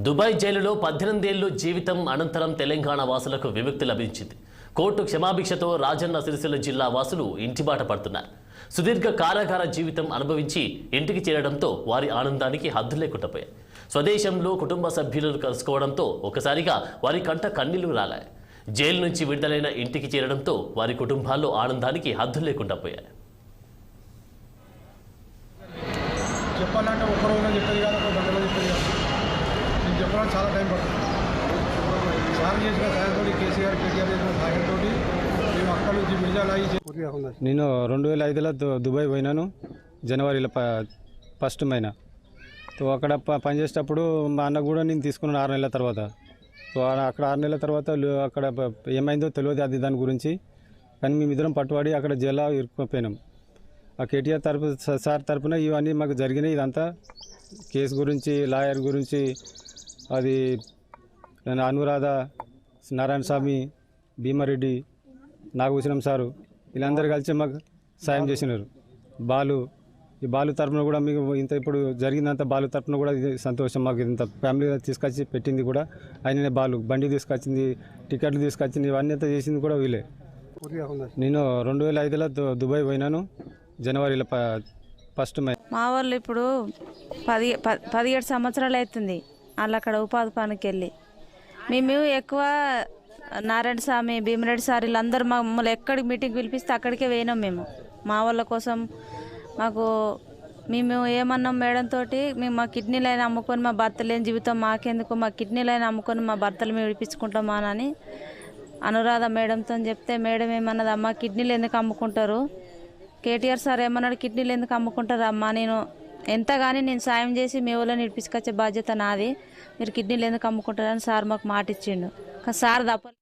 Dubai జైలులో 18 ఏళ్లు జీవితం అనంతరం తెలంగాణ వాసులకు విముక్తి లభించింది. కోర్టు క్షమాభిక్షతో రాజన్న సిరిసిల్ల జిల్లా వాసులు ఇంటిబాట పడుతున్నారు. సుదీర్ఘ కారాగార జీవితం అనుభవించి ఇంటికి చేరడంతో వారి ఆనందానికి హద్దులు లేకుండా పోయాయి. స్వదేశంలో కుటుంబ సభ్యులను కలుసుకోవడంతో ఒకసారిగా వారి కంట కన్నీళ్లు రాలాయి. జైలు నుంచి విడుదలైన ఇంటికి చేరడంతో వారి కుటుంబాల్లో ఆనందానికి హద్దులు లేకుండా పోయాయి. చెప్పాలంటే ఒక్క రోజులో చెప్పేది కాదు, ఒక గంటలో చెప్పేది కాదు. నేను చెప్పడానికి చాలా టైం పడుతుంది. సార్ చేసిన సాయంతో కేసీఆర్ కేటీఆర్ చేసిన సాయంతో మేము అక్కడి నుంచి విడుదల అయ్యి నేను 2005లో దుబాయ్ పోయినాను. జనవరిలో ఫస్ట్ మైన అక్కడ పనిచేసేటప్పుడు మా అన్న కూడా నేను తీసుకున్నాను 6 నెలల తర్వాత. అక్కడ 6 నెలల తర్వాత అక్కడ ఏమైందో తెలియదు అది దాని గురించి. కానీ మేమిద్దరం పట్టుబడి అక్కడ జైల్లో ఇరుక్కుపోయినాం. ఆ కేటీఆర్ సార్ తరఫున ఇవన్నీ మాకు జరిగినాయి. ఇదంతా కేసు గురించి, లాయర్ గురించి, అది అనురాధ, నారాయణ స్వామి, భీమారెడ్డి, నాగభూషణం సారు వీళ్ళందరూ కలిసి మాకు సాయం చేసినారు. ఈ బాలు తరఫున కూడా మీకు ఇంత ఇప్పుడు జరిగిందంత బాలు తరఫున కూడా ఇది సంతోషం. మాకు ఇంత ఫ్యామిలీ తీసుకొచ్చి పెట్టింది కూడా ఆయననే. బాలు బండి తీసుకొచ్చింది, టికెట్లు తీసుకొచ్చింది, ఇవన్నీ అంతా చేసింది కూడా వీళ్ళే. నేను 2005లో దుబాయ్ పోయినాను. జనవరిలో ఫస్ట్ మే. మా వాళ్ళు ఇప్పుడు 17 సంవత్సరాలు అవుతుంది వాళ్ళు అక్కడ ఉపాధి పనికి వెళ్ళి. మేము ఎక్కువ నారాయణ స్వామి, భీమరెడ్డి సార్ వీళ్ళందరూ మమ్మల్ని ఎక్కడికి మీటింగ్ పిలిపిస్తే అక్కడికే పోయినాం. మేము మా వాళ్ళ కోసం మేము ఏమన్నాం మేడంతో, మేము మా కిడ్నీలైనా అమ్ముకొని మా భర్త లేని జీవితం మాకెందుకు, మా కిడ్నీలైనా అమ్ముకొని మా భర్తలు మేము విడిపించుకుంటామా అని అనురాధ మేడంతో చెప్తే, మేడం ఏమన్నది, అమ్మ కిడ్నీలు ఎందుకు అమ్ముకుంటారు, కేటీఆర్ సార్ ఏమన్నాడు, కిడ్నీలు ఎందుకు అమ్ముకుంటారు అమ్మ, నేను ఎంతగాని నేను సాయం చేసి మీ వాళ్ళని ఇడిపించుకొచ్చే బాధ్యత నాది, మీరు కిడ్నీలు ఎందుకు అమ్ముకుంటారని సార్ మాకు మాట ఇచ్చిండు. కానీ సార్ తప్ప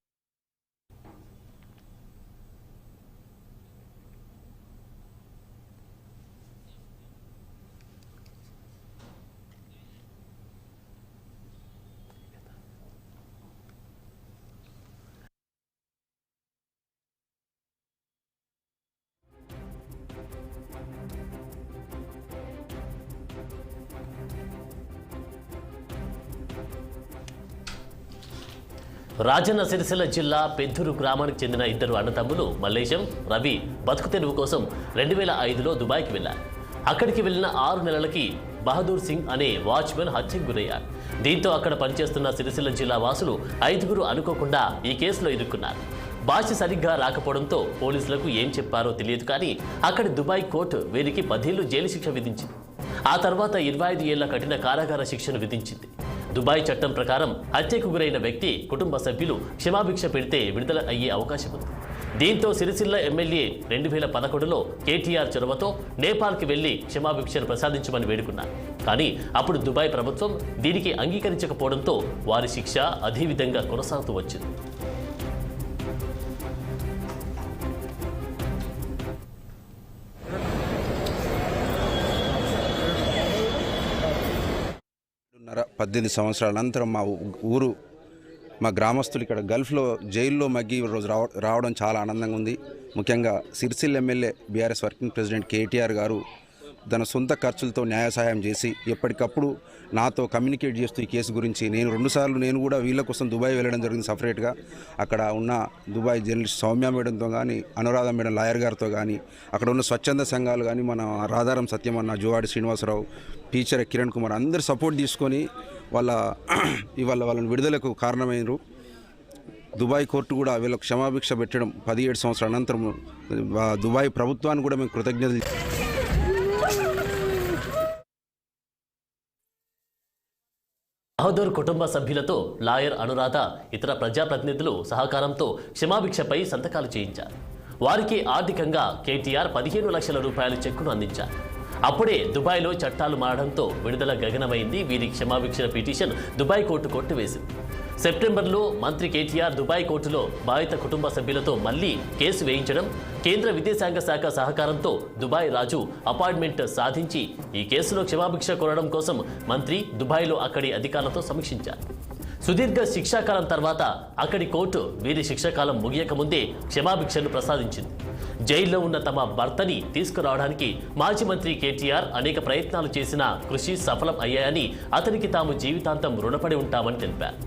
రాజన్న సిరిసిల్ల జిల్లా పెద్దూరు గ్రామానికి చెందిన ఇద్దరు అన్నతమ్ములు మల్లేశం, రవి బతుకు తెరువు కోసం 2005లో దుబాయ్కి వెళ్లారు. అక్కడికి వెళ్లిన 6 నెలలకి బహదూర్ సింగ్ అనే వాచ్మెన్ హత్యకు గురయ్యారు. దీంతో అక్కడ పనిచేస్తున్న సిరిసిల్ల జిల్లా వాసులు 5గురు అనుకోకుండా ఈ కేసులో ఇరుక్కున్నారు. భాష సరిగ్గా రాకపోవడంతో పోలీసులకు ఏం చెప్పారో తెలియదు. కానీ అక్కడి దుబాయ్ కోర్టు వీరికి 10 ఏళ్లు జైలు శిక్ష విధించింది. ఆ తర్వాత 25 ఏళ్ల కఠిన కారాగార శిక్షను విధించింది. దుబాయ్ చట్టం ప్రకారం హత్యకు గురైన వ్యక్తి కుటుంబ సభ్యులు క్షమాభిక్ష పెడితే విడుదల అయ్యే అవకాశం ఉంది. దీంతో సిరిసిల్ల ఎమ్మెల్యే 2011లో కేటీఆర్ చొరవతో నేపాల్కి వెళ్లి క్షమాభిక్షను ప్రసాదించమని వేడుకున్నారు. కానీ అప్పుడు దుబాయ్ ప్రభుత్వం దీనికి అంగీకరించకపోవడంతో వారి శిక్ష అదే విధంగా కొనసాగుతూ వచ్చింది. పద్దెనిమిది సంవత్సరాల అనంతరం మా గ్రామస్తులు ఇక్కడ గల్ఫ్లో జైల్లో మగ్గి రోజు రావడం చాలా ఆనందంగా ఉంది. ముఖ్యంగా Sircilla MLA BRS working president KTR గారు తన సొంత ఖర్చులతో న్యాయ సహాయం చేసి ఎప్పటికప్పుడు నాతో కమ్యూనికేట్ చేస్తూ ఈ కేసు గురించి నేను 2 సార్లు నేను కూడా వీళ్ళ కోసం దుబాయ్ వెళ్ళడం జరిగింది సపరేట్గా. అక్కడ ఉన్న దుబాయ్ జర్నలిస్ట్ సౌమ్య మేడంతో కానీ, అనురాధ మేడం లాయర్ గారితో కానీ, అక్కడ ఉన్న స్వచ్ఛంద సంఘాలు కానీ, మన రాధారం సత్యమన్న, జువాడి శ్రీనివాసరావు, టీచర్ కిరణ్ కుమార్ అందరు సపోర్ట్ తీసుకొని ఇవాళ వాళ్ళని విడుదలకు కారణమైనరు. దుబాయ్ కోర్టు కూడా వీళ్ళకు క్షమాభిక్ష పెట్టడం 17 సంవత్సరాల అనంతరం దుబాయ్ ప్రభుత్వాన్ని కూడా మేము కృతజ్ఞతలు. బహదూర్ కుటుంబ సభ్యులతో లాయర్ అనురాధ, ఇతర ప్రజాప్రతినిధులు సహకారంతో క్షమాభిక్షపై సంతకాలు చేయించారు. వారికి ఆర్థికంగా కేటీఆర్ 15 లక్షల రూపాయల చెక్కును అందించారు. అప్పుడే దుబాయ్లో చట్టాలు మారడంతో విడుదల గగనమైంది. వీరి క్షమాభిక్ష పిటిషన్ దుబాయ్ కోర్టు కొట్టివేసింది. సెప్టెంబర్లో మంత్రి కేటీఆర్ దుబాయ్ కోర్టులో బాధిత కుటుంబ సభ్యులతో మళ్లీ కేసు వేయించడం, కేంద్ర విదేశాంగ శాఖ సహకారంతో దుబాయ్ రాజు అపాయింట్మెంట్ సాధించి ఈ కేసులో క్షమాభిక్ష కోరడం కోసం మంత్రి దుబాయ్లో అక్కడి అధికారులతో సమీక్షించారు. సుదీర్ఘ శిక్షాకాలం తర్వాత అక్కడి కోర్టు వీరి శిక్షాకాలం ముగియక ముందే క్షమాభిక్షను ప్రసాదించింది. జైల్లో ఉన్న తమ భర్తని తీసుకురావడానికి మాజీ మంత్రి కేటీఆర్ అనేక ప్రయత్నాలు చేసినా కృషి సఫలం అయ్యాయని అతనికి తాము జీవితాంతం రుణపడి ఉంటామని తెలిపారు.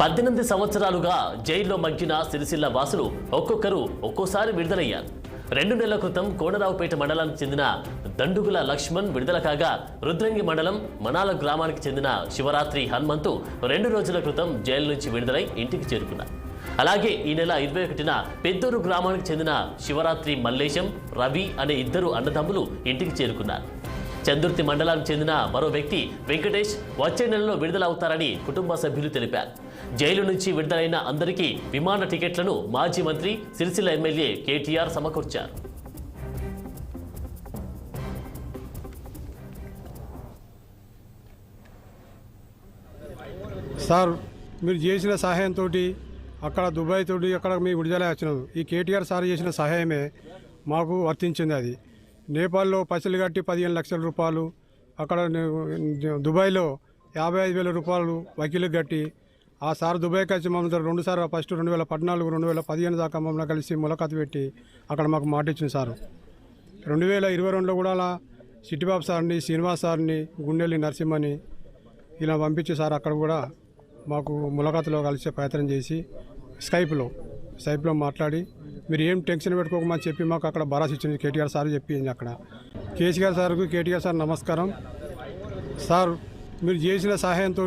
18 సంవత్సరాలుగా జైల్లో మగ్గిన సిరిసిల్ల వాసులు ఒక్కొక్కరు ఒక్కోసారి విడుదలయ్యారు. 2 నెలల క్రితం కోనరావుపేట మండలానికి చెందిన దండుగుల లక్ష్మణ్ విడుదల కాగా, రుద్రంగి మండలం మనాల గ్రామానికి చెందిన శివరాత్రి హనుమంతు 2 రోజుల క్రితం జైలు నుంచి విడుదలై ఇంటికి చేరుకున్నారు. అలాగే ఈ నెల 21న పెద్దూరు గ్రామానికి చెందిన శివరాత్రి మల్లేశం, రవి అనే 2 అన్నదమ్ములు ఇంటికి చేరుకున్నారు. చందుర్తి మండలానికి చెందిన మరో వ్యక్తి వెంకటేష్ వచ్చే నెలలో విడుదలవుతారని కుటుంబ సభ్యులు తెలిపారు. జైలు నుంచి విడుదలైన అందరికీ విమాన టికెట్లను మాజీ మంత్రి సిరిసిల్ల ఎమ్మెల్యే కేటీఆర్ సమకూర్చారు. సార్, మీరు చేసిన సహాయంతో అక్కడ దుబాయ్ తోటి అక్కడ మేము విడుదల వచ్చినాం. ఈ కేటీఆర్ సార్ చేసిన సహాయమే మాకు వర్తించింది. అది నేపాల్లో పైసలు కట్టి 15 లక్షల రూపాయలు, అక్కడ దుబాయ్లో 55,000 రూపాయలు వకీలు కట్టి ఆ సార్ దుబాయ్కి వచ్చి మమ్మల్ని 2 సార్లు ఫస్ట్ 2014, 2015 దాకా మమ్మల్ని కలిసి ములాఖాతు పెట్టి అక్కడ మాకు మాట ఇచ్చింది సార్. 2022లో కూడా అలా సిట్టిబాబు సార్ని, శ్రీనివాస్ సార్ని, గుండెల్లి నరసింహని ఇలా పంపించి సార్ అక్కడ కూడా మాకు ములాఖాతులో కలిసే ప్రయత్నం చేసి స్కైప్లో మాట్లాడి మీరు ఏం టెన్షన్ పెట్టుకోకమని చెప్పి మాకు అక్కడ భరోసా ఇచ్చింది కేటీఆర్ సార్ చెప్పింది. అక్కడ కేసీఆర్ సార్కు కేటీఆర్ సార్ నమస్కారం. సార్, మీరు చేసిన సహాయంతో